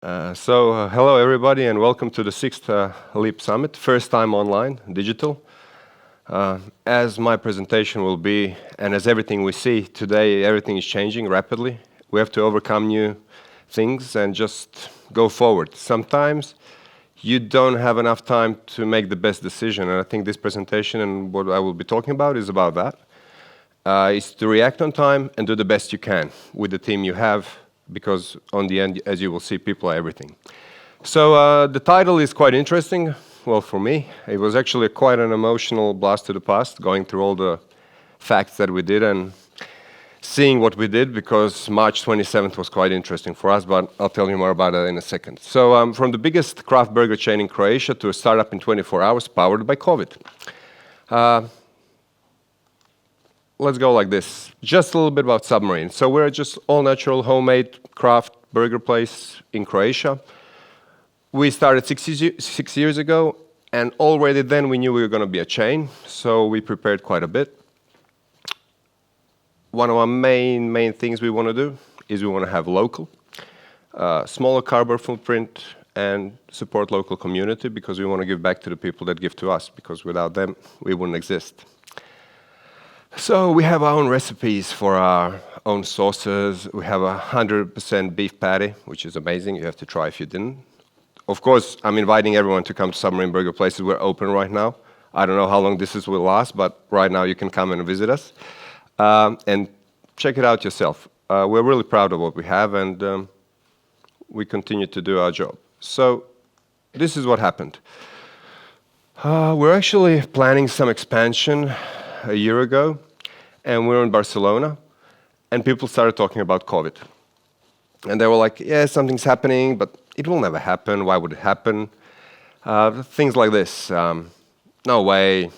Hello everybody and welcome to the sixth LEAP Summit, first time online, digital. As my presentation will be, and as everything we see today, everything is changing rapidly. We have to overcome new things and just go forward. Sometimes you don't have enough time to make the best decision, and I think this presentation and what I will be talking about is about that. Is to react on time and do the best you can with the team you have, because on the end, as you will see, people are everything. The title is quite interesting. Well, for me, it was actually quite an emotional blast to the past, going through all the facts that we did and seeing what we did, because March 27th was quite interesting for us, but I'll tell you more about it in a second. From the biggest craft burger chain in Croatia to a startup in 24 hours powered by COVID. Let's go like this. Just a little bit about Submarine. We're just all-natural, homemade craft burger place in Croatia. We started six years ago, and already then we knew we were going to be a chain, so we prepared quite a bit. One of our main things we want to do is we want to have local, smaller carbon footprint, and support local community, because we want to give back to the people that give to us, because without them, we wouldn't exist. So we have our own recipes for our own sauces. We have 100% beef patty, which is amazing. You have to try if you didn't. Of course, I'm inviting everyone to come to Submarine Burger Places. We're open right now. I don't know how long this will last, but right now you can come and visit us and check it out yourself. We're really proud of what we have, and we continue to do our job. So this is what happened. We're actually planning some expansion a year ago, and we were in Barcelona, and people started talking about COVID. And they were like, yeah, something's happening, but it will never happen. Why would it happen? Things like this. No way.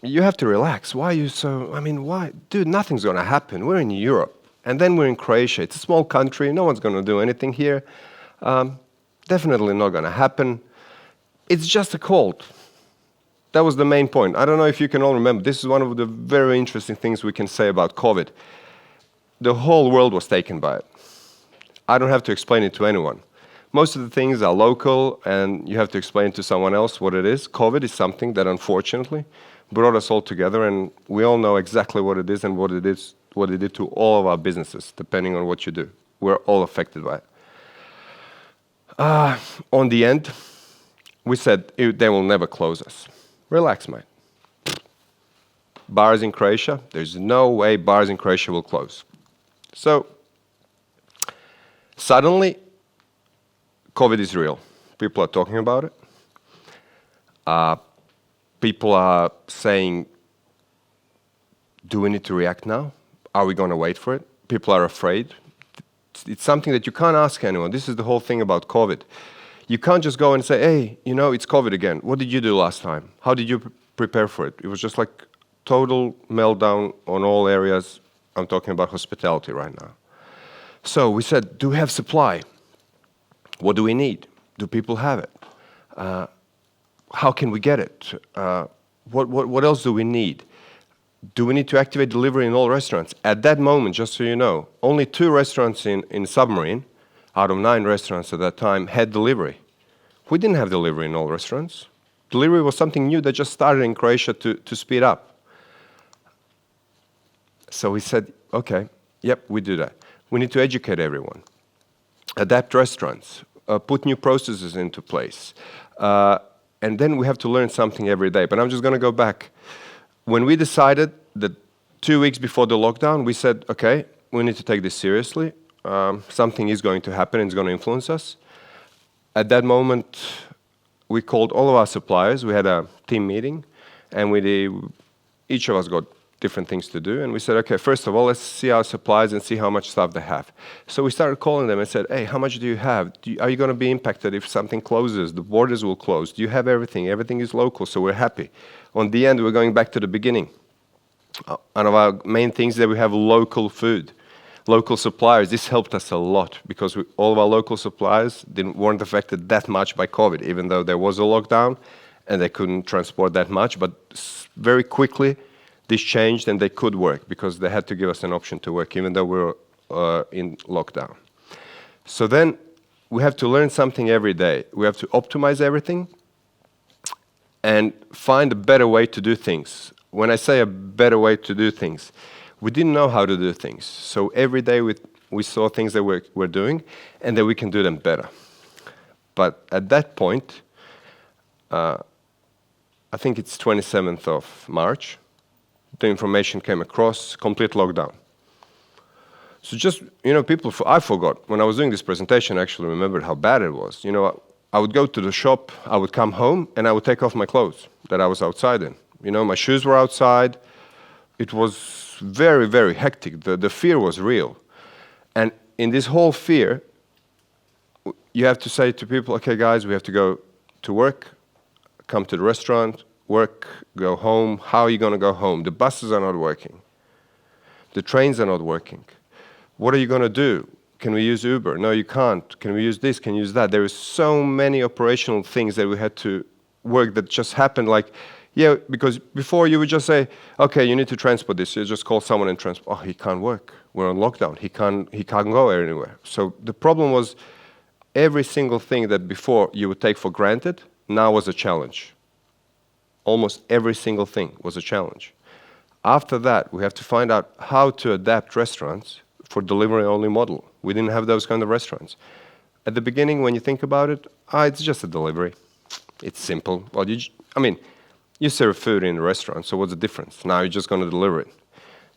You have to relax. Why are you so... why? Dude, nothing's going to happen. We're in Europe, and then we're in Croatia. It's a small country. No one's going to do anything here. Definitely not going to happen. It's just a cold. That was the main point. I don't know if you can all remember. This is one of the very interesting things we can say about COVID. The whole world was taken by it. I don't have to explain it to anyone. Most of the things are local, and you have to explain to someone else what it is. COVID is something that unfortunately brought us all together, and we all know exactly what it is and what it did to all of our businesses, depending on what you do. We're all affected by it. On the end, we said they will never close us. Relax, mate. Bars in Croatia, there's no way bars in Croatia will close. So, suddenly, COVID is real. People are talking about it. People are saying, do we need to react now? Are we going to wait for it? People are afraid. It's something that you can't ask anyone. This is the whole thing about COVID. You can't just go and say, hey, it's COVID again. What did you do last time? How did you prepare for it? It was just like total meltdown on all areas. I'm talking about hospitality right now. So we said, do we have supply? What do we need? Do people have it? How can we get it? What else do we need? Do we need to activate delivery in all restaurants? At that moment, just so you know, only 2 restaurants in Submarine out of 9 restaurants at that time had delivery. We didn't have delivery in all restaurants. Delivery was something new that just started in Croatia to speed up. So we said, okay, yep, we do that. We need to educate everyone, adapt restaurants, put new processes into place. And then we have to learn something every day. But I'm just going to go back. When we decided that 2 weeks before the lockdown, we said, okay, we need to take this seriously. Something is going to happen and it's going to influence us. At that moment, we called all of our suppliers. We had a team meeting, and each of us got different things to do. And we said, okay, first of all, let's see our suppliers and see how much stuff they have. So we started calling them and said, hey, how much do you have? Are you going to be impacted if something closes? The borders will close. Do you have everything? Everything is local, so we're happy. On the end, we're going back to the beginning. One of our main things is that we have local food. Local suppliers, this helped us a lot, because all of our local suppliers weren't affected that much by COVID, even though there was a lockdown and they couldn't transport that much. But very quickly, this changed and they could work, because they had to give us an option to work, even though we were in lockdown. So then we have to learn something every day. We have to optimize everything and find a better way to do things. When I say a better way to do things, we didn't know how to do things. So every day we saw things that we're doing and that we can do them better. But at that point, I think it's 27th of March, the information came across, complete lockdown. So just, people, I forgot. When I was doing this presentation, I actually remembered how bad it was. I would go to the shop, I would come home, and I would take off my clothes that I was outside in. My shoes were outside. It was very, very hectic. The fear was real. And in this whole fear, you have to say to people, okay, guys, we have to go to work, come to the restaurant, work, go home. How are you going to go home? The buses are not working. The trains are not working. What are you going to do? Can we use Uber? No, you can't. Can we use this? Can you use that? There is so many operational things that we had to work that just happened because before you would just say, okay, you need to transport this. You just call someone and transport. Oh, he can't work. We're on lockdown. He can't go anywhere. So the problem was every single thing that before you would take for granted now was a challenge. Almost every single thing was a challenge. After that, we have to find out how to adapt restaurants for delivery-only model. We didn't have those kind of restaurants. At the beginning, when you think about it, it's just a delivery. It's simple. Well, you serve food in a restaurant, so what's the difference? Now you're just going to deliver it.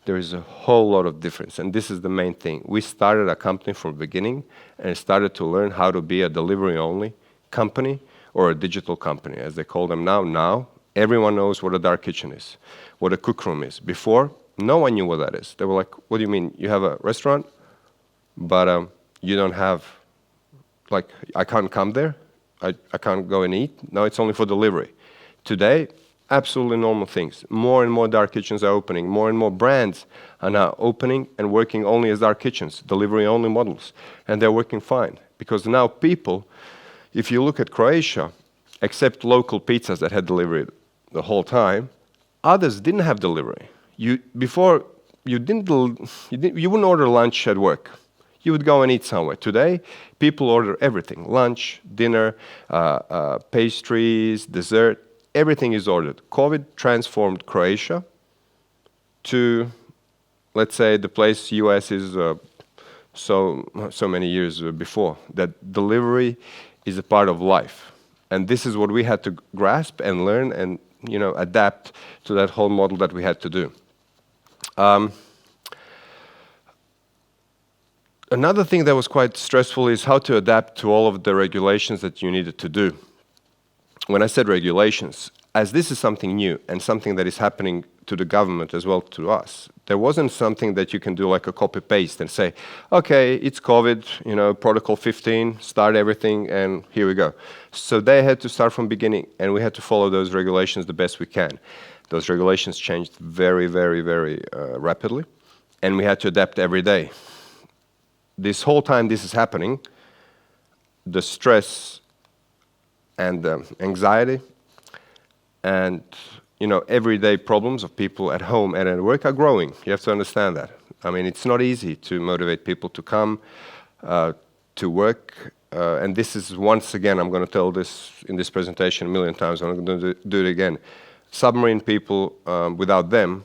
There is a whole lot of difference, and this is the main thing. We started a company from the beginning and started to learn how to be a delivery-only company or a digital company, as they call them now. Now, everyone knows what a dark kitchen is, what a cook room is. Before, no one knew what that is. They were like, what do you mean? You have a restaurant, but you don't have, I can't come there? I can't go and eat? No, it's only for delivery. Today, absolutely normal things. More and more dark kitchens are opening. More and more brands are now opening and working only as dark kitchens, delivery-only models. And they're working fine. Because now people, if you look at Croatia, except local pizzas that had delivery the whole time, others didn't have delivery. Before, you wouldn't order lunch at work. You would go and eat somewhere. Today, people order everything. Lunch, dinner, pastries, dessert, everything is ordered. COVID transformed Croatia to, let's say, the place US is so many years before. That delivery is a part of life. And this is what we had to grasp and learn and adapt to that whole model that we had to do. Another thing that was quite stressful is how to adapt to all of the regulations that you needed to do. When I said regulations, as this is something new and something that is happening to the government as well to us, there wasn't something that you can do like a copy-paste and say, okay, it's COVID, protocol 15, start everything, and here we go. So they had to start from beginning, and we had to follow those regulations the best we can. Those regulations changed very, very, very rapidly, and we had to adapt every day. This whole time this is happening, the stress and the anxiety and everyday problems of people at home and at work are growing. You have to understand that. It's not easy to motivate people to come to work. And this is, once again, I'm going to tell this in this presentation a million times. I'm going to do it again. Submarine people, without them,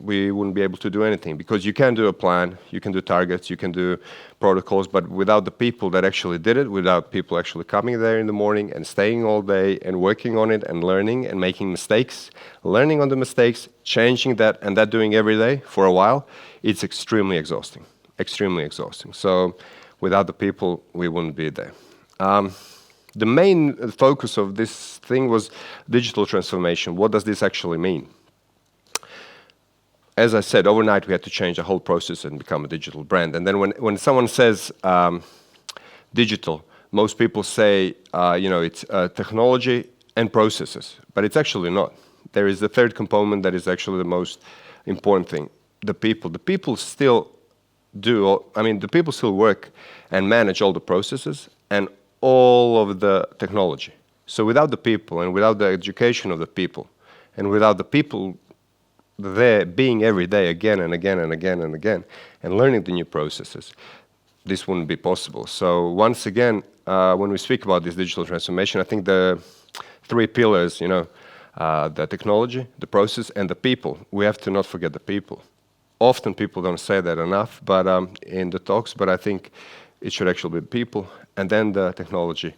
we wouldn't be able to do anything, because you can do a plan, you can do targets, you can do protocols, but without the people that actually did it, without people actually coming there in the morning and staying all day and working on it and learning and making mistakes, learning on the mistakes, changing that, and that doing every day for a while, it's extremely exhausting, extremely exhausting. So without the people, we wouldn't be there. The main focus of this thing was digital transformation. What does this actually mean? As I said, overnight we had to change the whole process and become a digital brand. And then when someone says digital, most people say, it's technology and processes, but it's actually not. There is the third component that is actually the most important thing, the people. The people still the people still work and manage all the processes and all of the technology. So without the people and without the education of the people and without the people there being every day again and again and again and again and learning the new processes, this wouldn't be possible. So once again, when we speak about this digital transformation, I think the three pillars, the technology, the process, and the people. We have to not forget the people. Often people don't say that enough, but in the talks. But I think it should actually be people, and then the technology,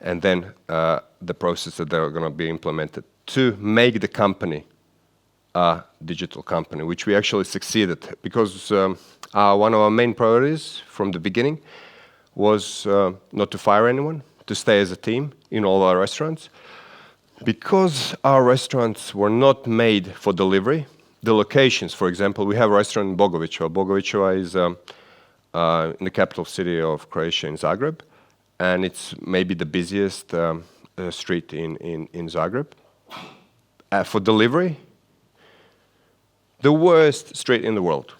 and then the processes that are going to be implemented to make the company a digital company, which we actually succeeded. Because one of our main priorities from the beginning was not to fire anyone, to stay as a team in all our restaurants. Because our restaurants were not made for delivery, the locations, for example, we have a restaurant in Bogovićeva. Bogovićeva is in the capital city of Croatia, in Zagreb, and it's maybe the busiest street in Zagreb. For delivery, the worst street in the world.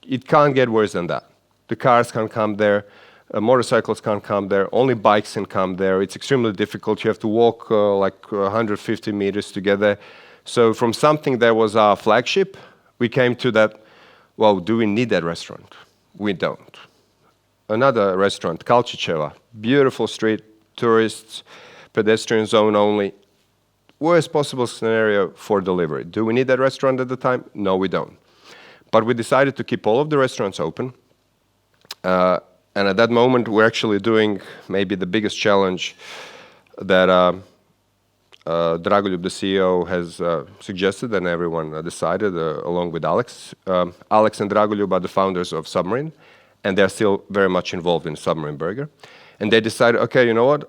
It can't get worse than that. The cars can't come there, motorcycles can't come there, only bikes can come there. It's extremely difficult. You have to walk like 150 meters to get there. So from something that was our flagship, we came to that, well, do we need that restaurant? We don't. Another restaurant, Kalčićeva, beautiful street, tourists, pedestrian zone only. Worst possible scenario for delivery. Do we need that restaurant at the time? No, we don't. But we decided to keep all of the restaurants open. And at that moment, we're actually doing maybe the biggest challenge that Dragoljub, the CEO, has suggested, and everyone decided, along with Alex. Alex and Dragoljub are the founders of Submarine, and they're still very much involved in Submarine Burger. And they decided, okay, you know what?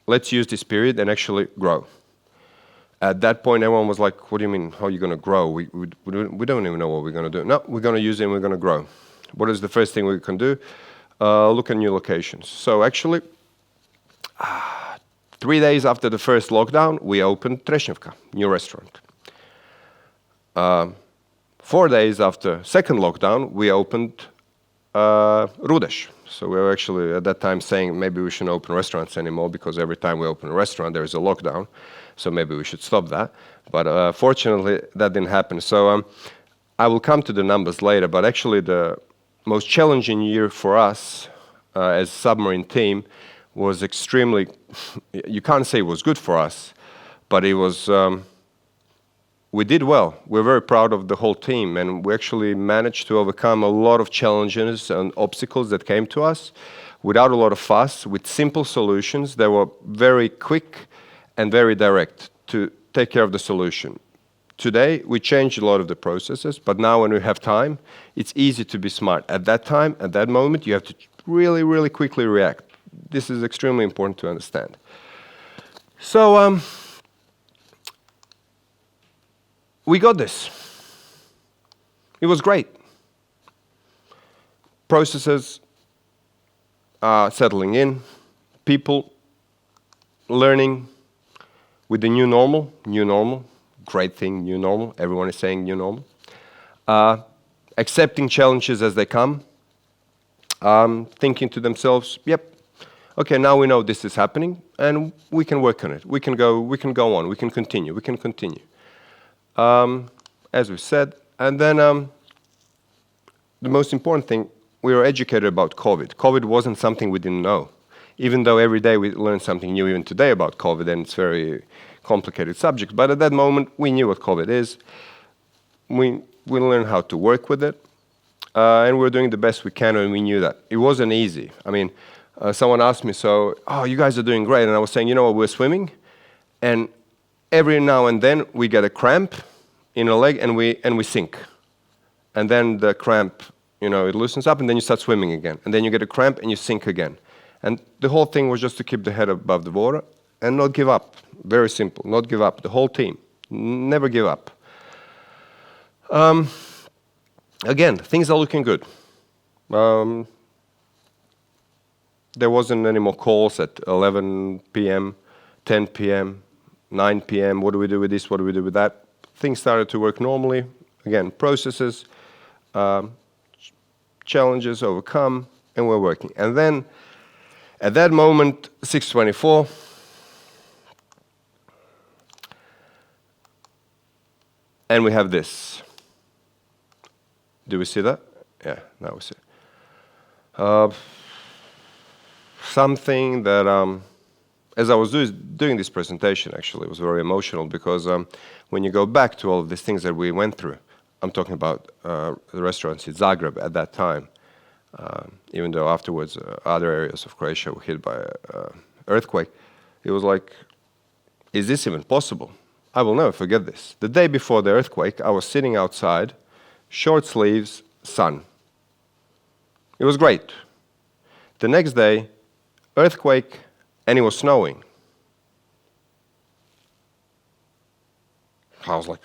Let's use this period and actually grow. At that point, everyone was like, what do you mean, how are you going to grow? We don't even know what we're going to do. No, we're going to use it and we're going to grow. What is the first thing we can do? Look at new locations. So actually, 3 days after the first lockdown, we opened Trešnjevka, new restaurant. 4 days after second lockdown, we opened Rudeš. So we were actually at that time saying maybe we shouldn't open restaurants anymore because every time we open a restaurant, there is a lockdown. So maybe we should stop that. But fortunately, that didn't happen. So I will come to the numbers later, but actually the most challenging year for us as Submarine team was extremely, you can't say it was good for us, but it was, we did well. We're very proud of the whole team, and we actually managed to overcome a lot of challenges and obstacles that came to us without a lot of fuss, with simple solutions that were very quick and very direct to take care of the solution. Today, we changed a lot of the processes, but now when we have time, it's easy to be smart. At that time, at that moment, you have to really, really quickly react. This is extremely important to understand. So, we got this. It was great. Processes are settling in, people learning with the new normal, great thing, new normal. Everyone is saying new normal. Accepting challenges as they come. Thinking to themselves, yep, okay, now we know this is happening, and we can work on it. We can go on. We can continue. As we said, and then the most important thing, we were educated about COVID. COVID wasn't something we didn't know, even though every day we learn something new, even today, about COVID, and it's very complicated subject. But at that moment, we knew what COVID is. We learned how to work with it, and we were doing the best we can, and we knew that. It wasn't easy. I mean, someone asked me, so, oh, you guys are doing great. And I was saying, you know what, we're swimming, and every now and then we get a cramp in a leg, and we sink. And then the cramp, it loosens up, and then you start swimming again. And then you get a cramp, and you sink again. And the whole thing was just to keep the head above the water and not give up. Very simple, not give up. The whole team, never give up. Again, things are looking good. There wasn't any more calls at 11 p.m., 10 p.m., 9 p.m. What do we do with this? What do we do with that? Things started to work normally. Again, processes, challenges overcome, and we're working. And then, at that moment, 6:24, and we have this. Do we see that? Yeah, now we see. Uh, Something that, as I was doing this presentation, actually, it was very emotional because when you go back to all of these things that we went through, I'm talking about the restaurants in Zagreb at that time, even though afterwards other areas of Croatia were hit by an earthquake, it was like, is this even possible? I will never forget this. The day before the earthquake, I was sitting outside, short sleeves, sun. It was great. The next day, earthquake, and it was snowing. I was like,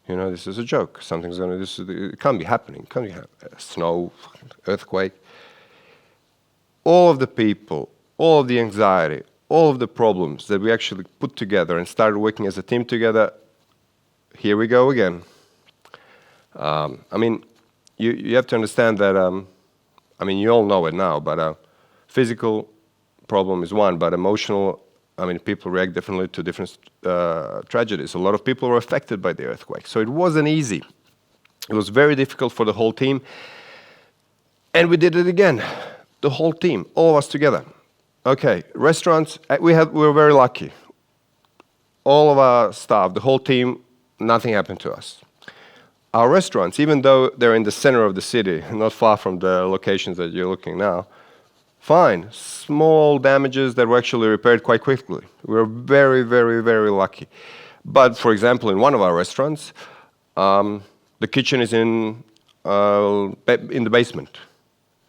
this is a joke. Something's going to, it can't be happening. It can't be snow, earthquake. All of the people, all of the anxiety, all of the problems that we actually put together and started working as a team together, here we go again. You have to understand that, you all know it now, but physical problem is one, but emotional, people react differently to different tragedies. A lot of people were affected by the earthquake, so it wasn't easy. It was very difficult for the whole team, and we did it again. The whole team, all of us together. Okay, restaurants, we were very lucky. All of our staff, the whole team, nothing happened to us. Our restaurants, even though they're in the center of the city, not far from the locations that you're looking now, fine, small damages that were actually repaired quite quickly. We were very, very, very lucky. But for example, in one of our restaurants, the kitchen is in the basement.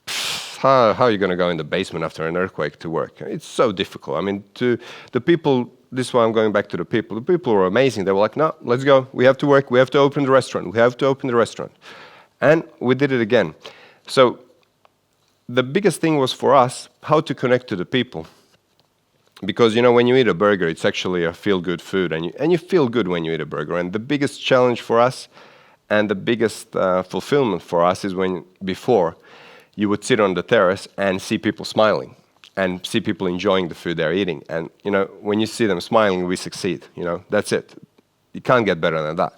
How are you going to go in the basement after an earthquake to work? It's so difficult. To the people, this is why I'm going back to the people. The people were amazing. They were like, no, let's go. We have to work. We have to open the restaurant. We have to open the restaurant. And we did it again. So the biggest thing was for us how to connect to the people. Because, when you eat a burger, it's actually a feel-good food. And you feel good when you eat a burger. And the biggest challenge for us and the biggest fulfillment for us is when before you would sit on the terrace and see people smiling and see people enjoying the food they're eating. And, when you see them smiling, we succeed. That's it. You can't get better than that.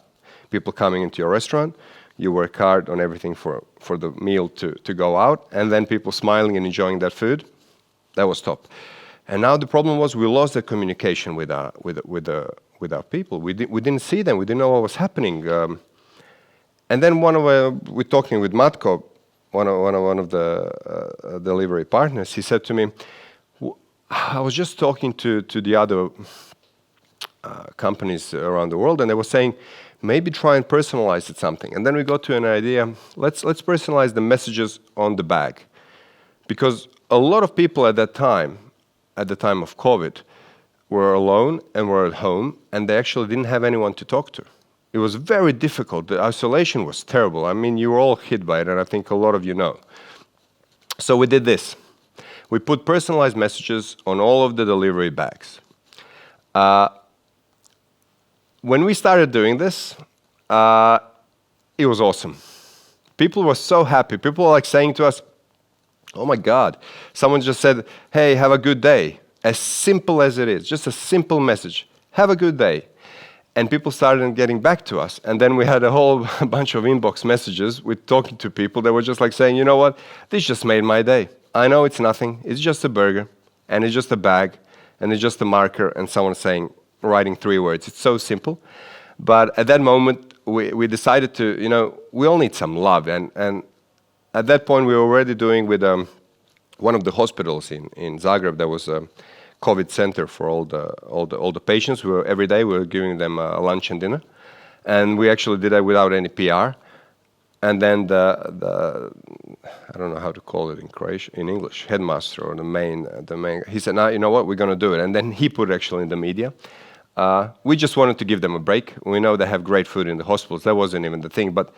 People coming into your restaurant, you work hard on everything for the meal to go out, and then people smiling and enjoying that food, that was top. And now the problem was we lost the communication with our people. We didn't see them. We didn't know what was happening. And then we're talking with Matko, one of the delivery partners. He said to me, I was just talking to the other companies around the world, and they were saying, maybe try and personalize it something. And then we got to an idea, let's personalize the messages on the bag. Because a lot of people at the time of COVID, were alone and were at home, and they actually didn't have anyone to talk to. It was very difficult. The isolation was terrible. You were all hit by it, and I think a lot of you know. So we did this. We put personalized messages on all of the delivery bags. When we started doing this, it was awesome. People were so happy. People were saying to us, oh my God, someone just said, hey, have a good day. As simple as it is, just a simple message. Have a good day. And people started getting back to us. And then we had a whole bunch of inbox messages with talking to people that were just saying, you know what, this just made my day. I know it's nothing. It's just a burger, and it's just a bag, and it's just a marker, and someone writing 3 words. It's so simple. But at that moment, we decided to, we all need some love. And at that point, we were already doing with one of the hospitals in Zagreb. There was a COVID center for all the patients. Every day we were giving them lunch and dinner, and we actually did that without any PR. And then the I don't know how to call it in Croatian, in English, headmaster or the main. He said, "Now you know what, we're going to do it." And then he put it actually in the media. We just wanted to give them a break. We know they have great food in the hospitals. That wasn't even the thing. But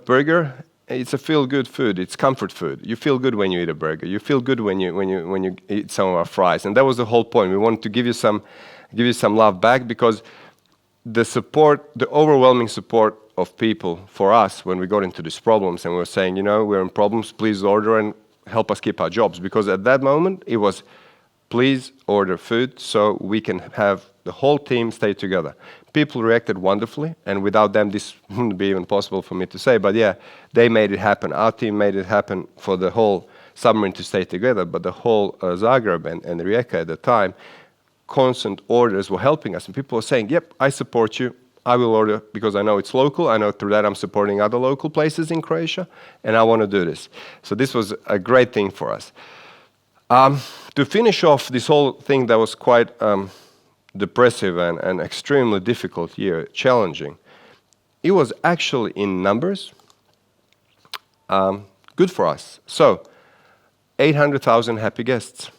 burger. It's a feel-good food. It's comfort food. You feel good when you eat a burger. You feel good when you eat some of our fries. And that was the whole point. We wanted to give you some love back, because the support, the overwhelming support of people for us when we got into these problems and we were saying, we're in problems, please order and help us keep our jobs. Because at that moment, it was please order food so we can have the whole team stay together. People reacted wonderfully, and without them this wouldn't be even possible for me to say, but yeah, they made it happen. Our team made it happen for the whole submarine to stay together, but the whole Zagreb and Rijeka at the time, constant orders were helping us, and people were saying, yep, I support you, I will order because I know it's local, I know through that I'm supporting other local places in Croatia, and I want to do this. So this was a great thing for us. To finish off this whole thing that was quite depressive and extremely difficult year, challenging, it was actually in numbers good for us. So 800,000 happy guests,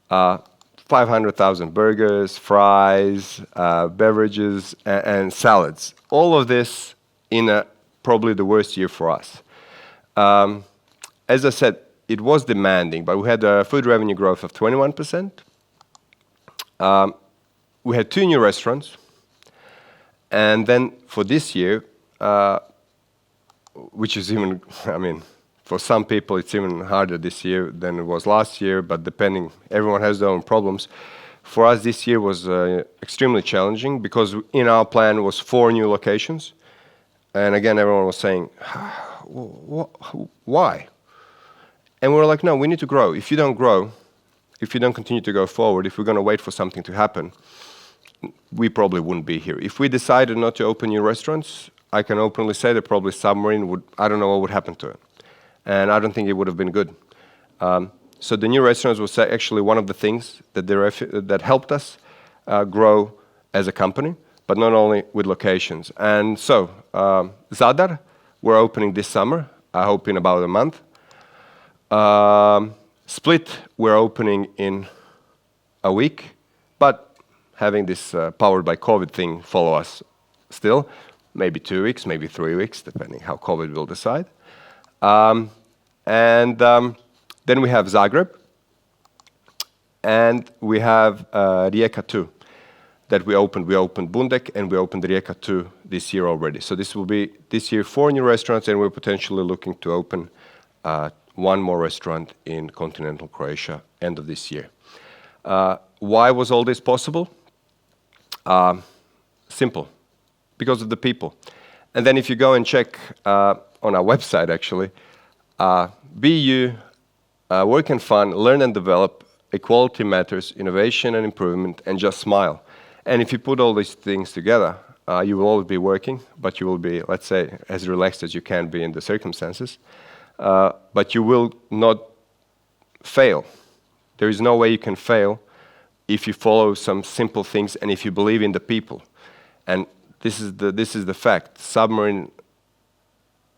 500,000 burgers, fries, beverages, and salads. All of this in probably the worst year for us. As I said, it was demanding, but we had a food revenue growth of 21%. We had 2 new restaurants. And then for this year, which is even, I mean, for some people it's even harder this year than it was last year, but depending, everyone has their own problems. For us this year was extremely challenging because in our plan was 4 new locations. And again, everyone was saying, why? And we were like, no, we need to grow. If you don't grow, if you don't continue to go forward, if we're going to wait for something to happen, we probably wouldn't be here. If we decided not to open new restaurants, I can openly say that probably Submarine would, I don't know what would happen to it. And I don't think it would have been good. So the new restaurants was actually one of the things that helped us grow as a company, but not only with locations. And so Zadar, we're opening this summer, I hope in about a month. Split, we're opening in a week, but having this powered by COVID thing follow us still, maybe 2 weeks, maybe 3 weeks, depending how COVID will decide. Then we have Zagreb, and we have Rijeka 2 that we opened. We opened Bundek, and we opened Rijeka 2 this year already. So this will be, this year, 4 new restaurants, and we're potentially looking to open 1 more restaurant in continental Croatia end of this year. Why was all this possible? Simple, because of the people. And then if you go and check on our website, actually, be you, work and fun, learn and develop, equality matters, innovation and improvement, and just smile. And if you put all these things together, you will always be working, but you will be, let's say, as relaxed as you can be in the circumstances. But you will not fail. There is no way you can fail if you follow some simple things and if you believe in the people. And this is the fact. Submarine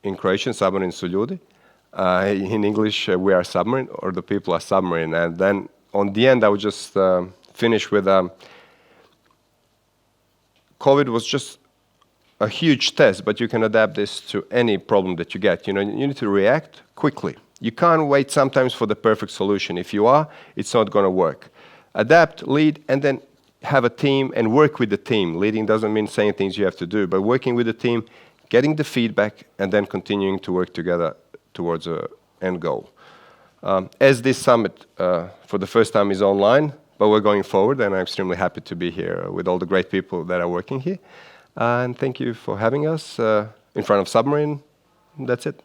in Croatian, submarine su ljudi. In English, we are submarine, or the people are submarine. And then on the end, I would just finish with COVID was just a huge test, but you can adapt this to any problem that you get. You know, you need to react quickly. You can't wait sometimes for the perfect solution. If you are, it's not going to work. Adapt, lead, and then have a team and work with the team. Leading doesn't mean saying things you have to do, but working with the team, getting the feedback, and then continuing to work together towards an end goal. As this summit, for the first time, is online, but we're going forward, and I'm extremely happy to be here with all the great people that are working here. And thank you for having us in front of Submarine. That's it.